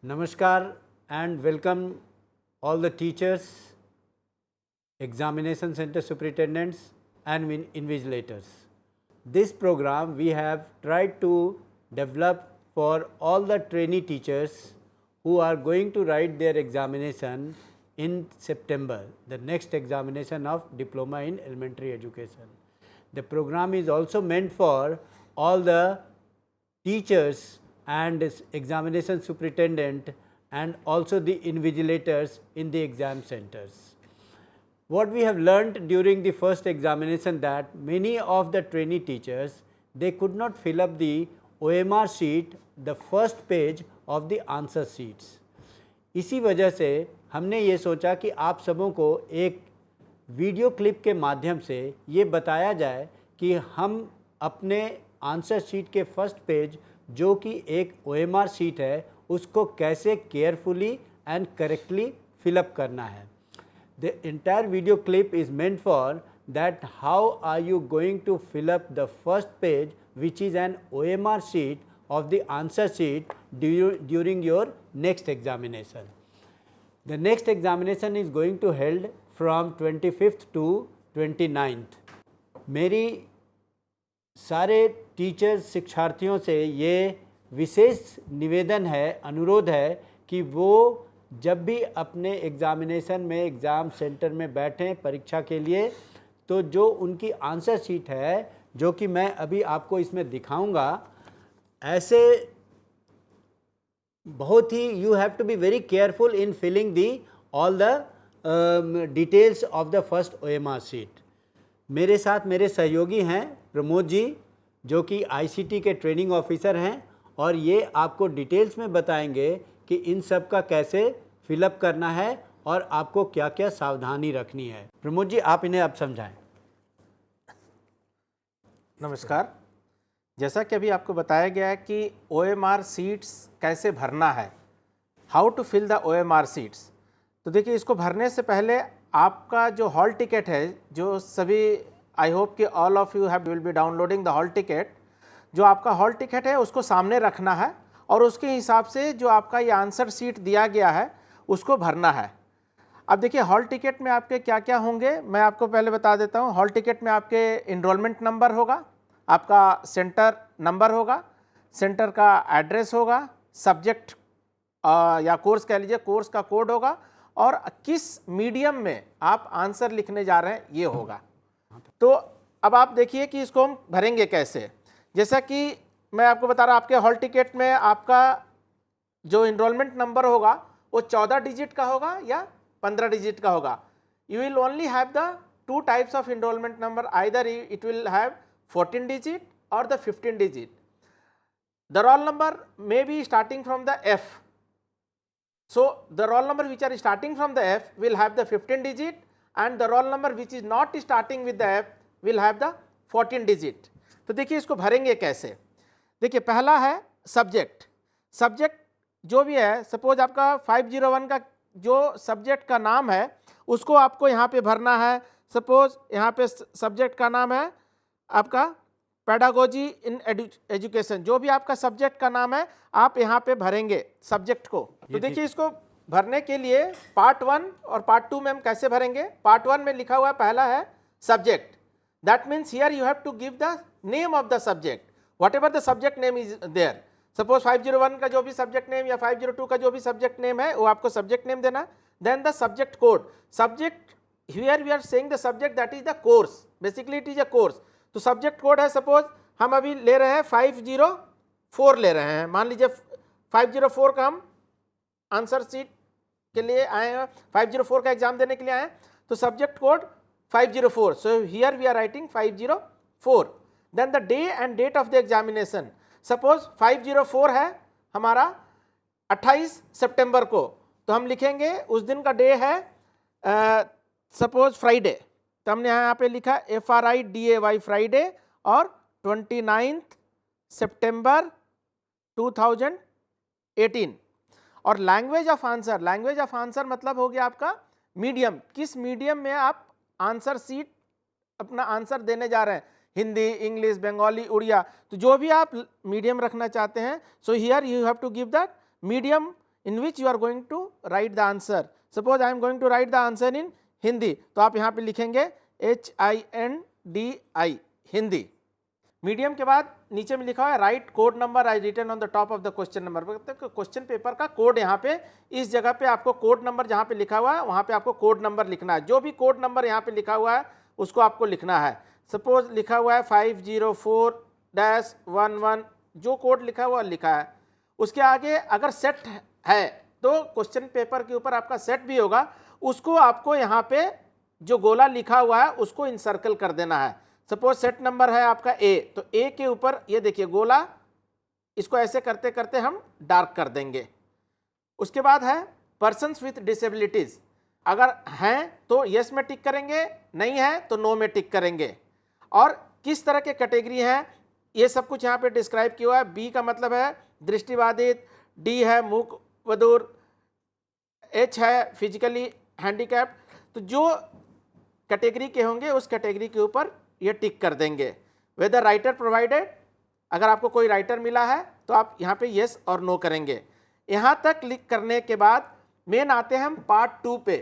Namaskar and welcome all the teachers, examination center superintendents and invigilators. This program we have tried to develop for all the trainee teachers who are going to write their examination in September, the next examination of Diploma in Elementary Education. The program is also meant for all the teachers and examination superintendent and also the invigilators in the exam centers. What we have learnt during the first examination that many of the trainee teachers, they could not fill up the OMR sheet, the first page of the answer sheets. इसी वजह से हमने ये सोचा कि आप सबों को एक वीडियो क्लिप के माध्यम से ये बताया जाए कि हम अपने आंसर शीट के फर्स्ट पेज जो कि एक OMR शीट है उसको कैसे केयरफुली एंड करेक्टली फिलअप करना है. The entire video clip is meant for that how are you going to fill up the first page which is an OMR sheet of the answer sheet during your next examination. The next examination is going to held from 25th to 29th. मेरी सारे teachers शिक्षार्थियों से ये विशेष निवेदन है, अनुरोध है कि वो जब भी अपने एग्ज़ामिनेशन में एग्ज़ाम सेंटर में बैठें परीक्षा के लिए, तो जो उनकी आंसर शीट है जो कि मैं अभी आपको इसमें दिखाऊंगा, ऐसे बहुत ही you have to be very careful in filling the all the details of the first OMR sheet. मेरे साथ मेरे सहयोगी हैं प्रमोद जी जो कि ICT के ट्रेनिंग ऑफिसर हैं और ये आपको डिटेल्स में बताएंगे कि इन सब का कैसे फिलअप करना है और आपको क्या क्या सावधानी रखनी है. प्रमोद जी आप इन्हें अब समझाएं. नमस्कार. जैसा कि अभी आपको बताया गया है कि OMR सीट्स कैसे भरना है, how to fill the OMR sheets. तो देखिए इसको भरने से पहले आपका जो हॉल टिकट है, जो सभी आई होप कि all of you have will be downloading the hall ticket, जो आपका हॉल टिकट है उसको सामने रखना है और उसके हिसाब से जो आपका ये आंसर शीट दिया गया है उसको भरना है. अब देखिए हॉल टिकट में आपके क्या क्या होंगे मैं आपको पहले बता देता हूँ. हॉल टिकट में आपके इनरोलमेंट नंबर होगा, आपका सेंटर नंबर होगा, सेंटर का एड्रेस होगा, सब्जेक्ट या कोर्स कह लीजिए कोर्स का कोड होगा और किस मीडियम में आप आंसर लिखने जा रहे हैं ये होगा. तो अब आप देखिए कि इसको हम भरेंगे कैसे. जैसा कि मैं आपको बता रहा, आपके हॉल टिकट में आपका जो इनरोलमेंट नंबर होगा वो 14 डिजिट का होगा या 15 डिजिट का होगा. You will only have the two types of enrolment number, either it will have 14 digit or the 15 digit. The roll number may be starting from the F. So the roll number which are starting from the F will have the 15 digit and the roll number which is not starting with the F will have the 14 digit. तो देखिए इसको भरेंगे कैसे. देखिए पहला है subject. Subject जो भी है, सपोज आपका 501 का जो सब्जेक्ट का नाम है उसको आपको यहाँ पे भरना है. सपोज यहाँ पे सब्जेक्ट का नाम है आपका पेडागोजी इन एजुकेशन. जो भी आपका सब्जेक्ट का नाम है आप यहाँ पे भरेंगे सब्जेक्ट को. तो देखिए इसको भरने के लिए पार्ट 1 और पार्ट 2 में हम कैसे भरेंगे. पार्ट 1 में लिखा हुआ है पहला है subject. That means here you have to give the name of the subject, whatever the subject name is there. Suppose 501 का जो भी सब्जेक्ट नेम या 502 का जो भी सब्जेक्ट नेम है वो आपको सब्जेक्ट नेम देना. Then the subject code. Subject here we are saying the subject that is the course, basically it is a course. तो सब्जेक्ट कोड है, सपोज हम अभी ले रहे हैं 504 ले रहे हैं. मान लीजिए 504 का हम आंसर शीट के लिए आए हैं, 504 का एग्जाम देने के लिए आए हैं. तो subject code 504. So here we are writing 504. Then the day and date of the examination. Suppose 504 है हमारा 28 सितंबर को, तो हम लिखेंगे उस दिन का डे है सपोज फ्राइडे. तो हमने यहाँ पे लिखा FRIDAY फ्राइडे और 29 सितंबर 2018. और language of answer, language of answer मतलब हो गया आपका मीडियम. किस मीडियम में आप आंसर सीट अपना आंसर देने जा रहे हैं, हिंदी, इंग्लिश, बंगाली, उड़िया. तो जो भी आप मीडियम रखना चाहते हैं, so here you have to give that medium in which you are going to write the answer. Suppose I am going to write the answer in Hindi, तो आप यहाँ पे लिखेंगे HINDI हिंदी. मीडियम के बाद नीचे में लिखा हुआ है write code number I written on the top of the question number. मतलब क्वेश्चन पेपर का कोड यहाँ पे इस जगह पे आपको कोड नंबर जहाँ पे लिखा हुआ है वहाँ पे आपको कोड नंबर लिखना है. जो भी कोड नंबर यहाँ पे लिखा हुआ है उसको आपको लिखना है. सपोज लिखा हुआ है 504-11, जो कोड लिखा हुआ लिखा है. उसके आगे अगर सेट है तो क्वेश्चन पेपर के ऊपर आपका सेट भी होगा, उसको आपको यहाँ पे जो गोला लिखा हुआ है उसको इनसर्कल कर देना है. सपोज सेट नंबर है आपका ए, तो ए के ऊपर ये देखिए गोला, इसको ऐसे करते करते हम डार्क कर देंगे. उसके बाद है पर्सन्स विथ डिसेबिलिटीज. अगर हैं तो यस में टिक करेंगे, नहीं है तो नो में टिक करेंगे. और किस तरह के कैटेगरी हैं ये सब कुछ यहाँ पे डिस्क्राइब किया हुआ है. बी का मतलब है दृष्टिबाधित, डी है मूक बधिर, एच है फिजिकली हैंडीकैप्ड. तो जो कैटेगरी के होंगे उस कैटेगरी के ऊपर ये टिक कर देंगे. वेदर राइटर प्रोवाइडेड, अगर आपको कोई राइटर मिला है तो आप यहाँ पे यस और नो करेंगे. यहाँ तक क्लिक करने के बाद मेन आते हैं हम पार्ट 2 पे.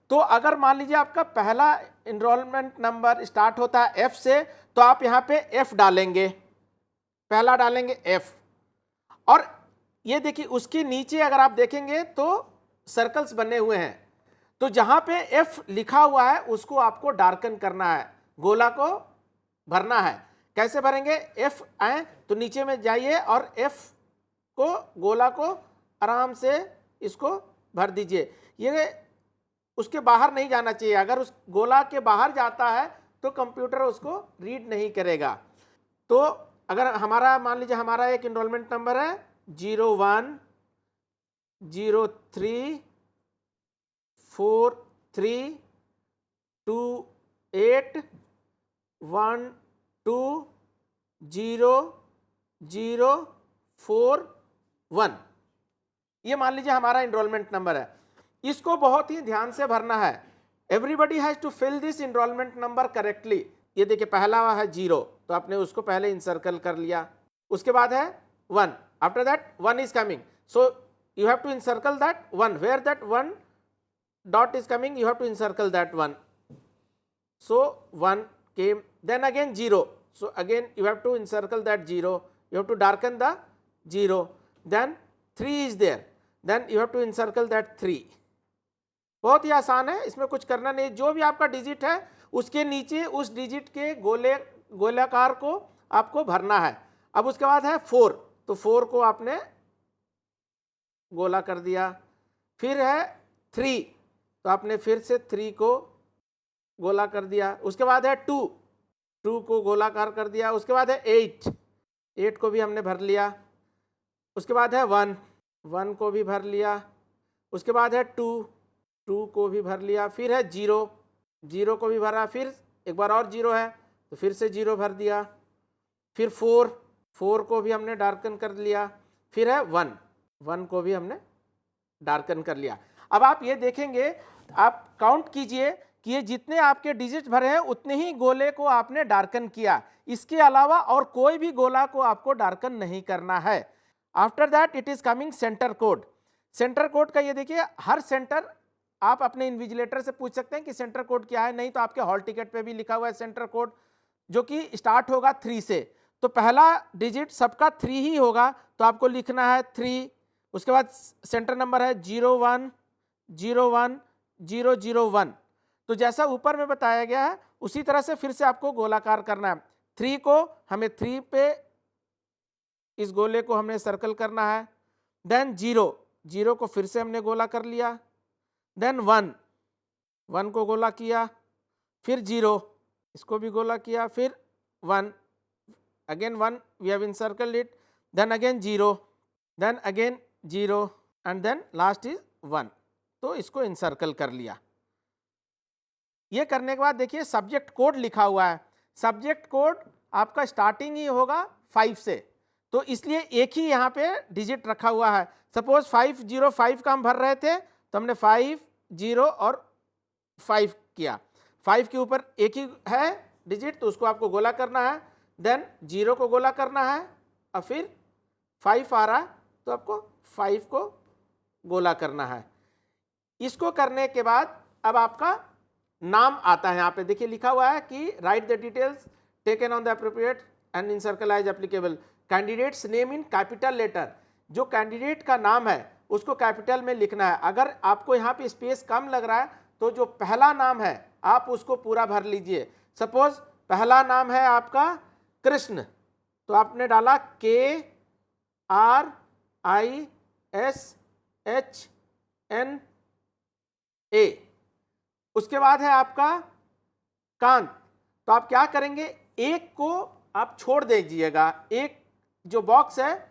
तो अगर मान लीजिए आपका पहला इनरोलमेंट नंबर स्टार्ट होता है एफ से, तो आप यहाँ पे एफ डालेंगे, पहला डालेंगे एफ. और ये देखिए उसके नीचे अगर आप देखेंगे तो सर्कल्स बने हुए हैं. तो जहाँ पे एफ लिखा हुआ है उसको आपको डार्कन करना है, गोला को भरना है. कैसे भरेंगे? एफ आए तो नीचे में जाइए और एफ को गोला को आराम से इसको भर दीजिए. ये उसके बाहर नहीं जाना चाहिए. अगर उस गोला के बाहर जाता है तो कंप्यूटर उसको रीड नहीं करेगा. तो अगर हमारा मान लीजिए हमारा एक इनरोलमेंट नंबर है 010348120041. ये मान लीजिए हमारा इनरोलमेंट नंबर है. इसको बहुत ही ध्यान से भरना है. Everybody has to fill this enrolment number correctly. ये देखिए पहला है 0, तो आपने उसको पहले इंसर्कल कर लिया. उसके बाद है 1, after that 1 is coming, so you have to encircle that 1. Where that 1 dot is coming, you have to encircle that 1. So 1 came, then again 0. So again you have to encircle that 0. You have to darken the 0. Then 3 is there. Then you have to encircle that 3. बहुत ही आसान है, इसमें कुछ करना नहीं. जो भी आपका डिजिट है उसके नीचे उस डिजिट के गोलाकार को आपको भरना है. अब उसके बाद है 4, तो 4 को आपने गोला कर दिया. फिर है 3, तो आपने फिर से 3 को गोला कर दिया. उसके बाद है 2 को गोलाकार कर दिया. उसके बाद है 8 को भी हमने भर लिया. उसके बाद है 1 को भी भर लिया. उसके बाद है 2 को भी भर लिया. फिर है 0 को भी भरा. फिर एक बार और 0 है तो फिर से 0 भर दिया. फिर 4 को भी हमने डार्कन कर लिया. फिर है 1 को भी हमने डार्कन कर लिया. अब आप ये देखेंगे, आप काउंट कीजिए कि ये जितने आपके डिजिट भरे हैं उतने ही गोले को आपने डार्कन किया. इसके अलावा और कोई भी गोला को आपको डार्कन नहीं करना है. After that it is coming centre code. Centre code का ये देखिए, हर सेंटर आप अपने इन्विजिलेटर से पूछ सकते हैं कि सेंटर कोड क्या है. नहीं तो आपके हॉल टिकट पे भी लिखा हुआ है सेंटर कोड, जो कि स्टार्ट होगा 3 से. तो पहला डिजिट सबका 3 ही होगा, तो आपको लिखना है 3. उसके बाद सेंटर नंबर है 01010001. तो जैसा ऊपर में बताया गया है उसी तरह से फिर से आपको गोलाकार करना है. 3 को हमें 3 पे इस गोले को हमने सर्कल करना है. देन 0 को फिर से हमने गोला कर लिया. देन 1 को गोला किया. फिर 0 इसको भी गोला किया. फिर 1 again 1 we have encircled it. Then again 0, then again 0 and then last is 1. तो इसको इनसर्कल कर लिया. ये करने के बाद देखिए सब्जेक्ट कोड लिखा हुआ है. सब्जेक्ट कोड आपका स्टार्टिंग ही होगा 5 से, तो इसलिए एक ही यहाँ पे डिजिट रखा हुआ है. सपोज 505 का हम भर रहे थे तो हमने 5 0 और 5 किया. 5 के ऊपर एक ही है डिजिट, तो उसको आपको गोला करना है. देन 0 को गोला करना है और फिर 5 आ रहा है तो आपको 5 को गोला करना है। इसको करने के बाद अब आपका नाम आता है। यहाँ पे देखिए लिखा हुआ है कि write the details taken on the appropriate and encircle as applicable, candidate's name in capital letter. जो कैंडिडेट का नाम है उसको कैपिटल में लिखना है। अगर आपको यहाँ पे स्पेस कम लग रहा है तो जो पहला नाम है आप उसको पूरा भर लीजिए। सपोज पहला नाम है आपका कृष्ण, तो आपने डाला KRISHNA। उसके बाद है आपका कांत, तो आप क्या करेंगे, एक को आप छोड़ दीजिएगा। एक जो बॉक्स है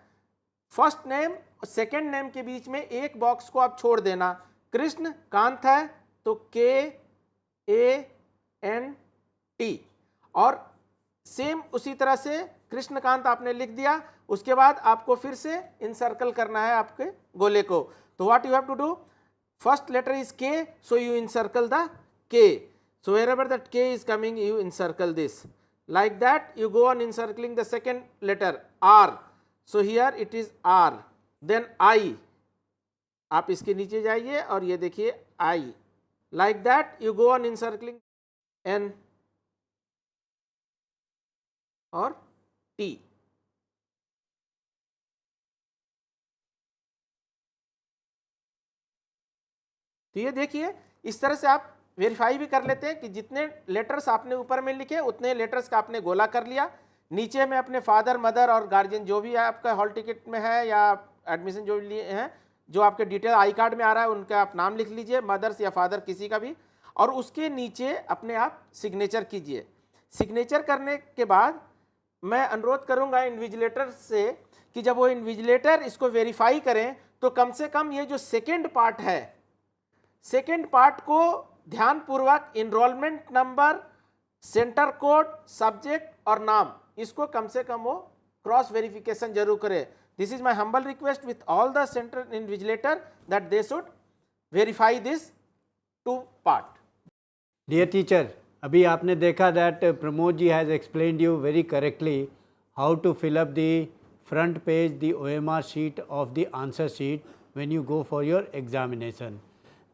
फर्स्ट नेम और सेकेंड नेम के बीच में एक बॉक्स को आप छोड़ देना। कृष्ण कांत है तो KANT, और सेम उसी तरह से कृष्णकांत आपने लिख दिया। उसके बाद आपको फिर से इनसर्कल करना है आपके गोले को। तो what you have to do, first letter is K, so you encircle the K. So wherever that K is coming, you encircle this. Like that, you go on encircling the second letter R. So here it is R. Then I. आप इसके नीचे जाइए और ये देखिए I. Like that, you go on encircling N और T. तो ये देखिए इस तरह से आप वेरीफाई भी कर लेते हैं कि जितने लेटर्स आपने ऊपर में लिखे उतने लेटर्स का आपने गोला कर लिया। नीचे में अपने फादर मदर और गार्जियन जो भी आपका हॉल टिकट में है या एडमिशन जो लिए हैं, जो आपके डिटेल आई कार्ड में आ रहा है उनका आप नाम लिख लीजिए, मदर्स या फादर किसी का भी, और उसके नीचे अपने आप सिग्नेचर कीजिए। सिग्नेचर करने के बाद मैं अनुरोध करूंगा इन्विजिलेटर से कि जब वो इन्विजिलेटर इसको वेरीफाई करें तो कम से कम ये जो सेकेंड पार्ट है, सेकेंड पार्ट को ध्यानपूर्वक enrolment number, centre code, subject और नाम, इसको कम से कम वो क्रॉस वेरिफिकेशन जरूर करे। This is my humble request with all the centre invigilator that they should verify this two part. Dear teacher, अभी आपने देखा that Pramod ji has explained you very correctly how to fill up the front page, the OMR sheet of the answer sheet when you go for your examination.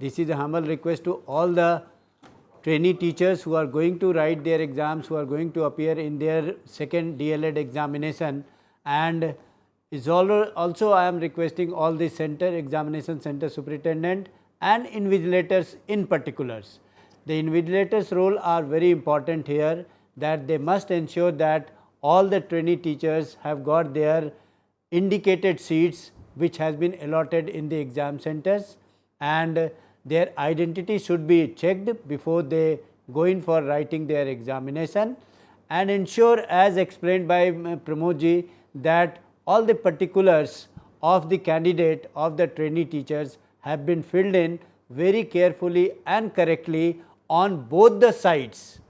This is a humble request to all the trainee teachers who are going to write their exams, who are going to appear in their second DLED examination, and is also I am requesting all the center examination center superintendent and invigilators in particulars. The invigilators role are very important here, that they must ensure that all the trainee teachers have got their indicated seats which has been allotted in the exam centers, and their identity should be checked before they go in for writing their examination, and ensure, as explained by Pramod ji, that all the particulars of the candidate, of the trainee teachers have been filled in very carefully and correctly on both the sides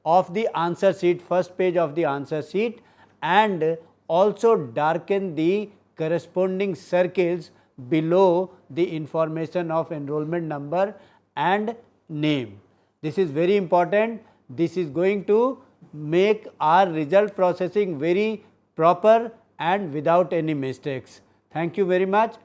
of the answer sheet, first page of the answer sheet, and also darken the corresponding circles below the information of enrollment number and name. This is very important. This is going to make our result processing very proper and without any mistakes. Thank you very much.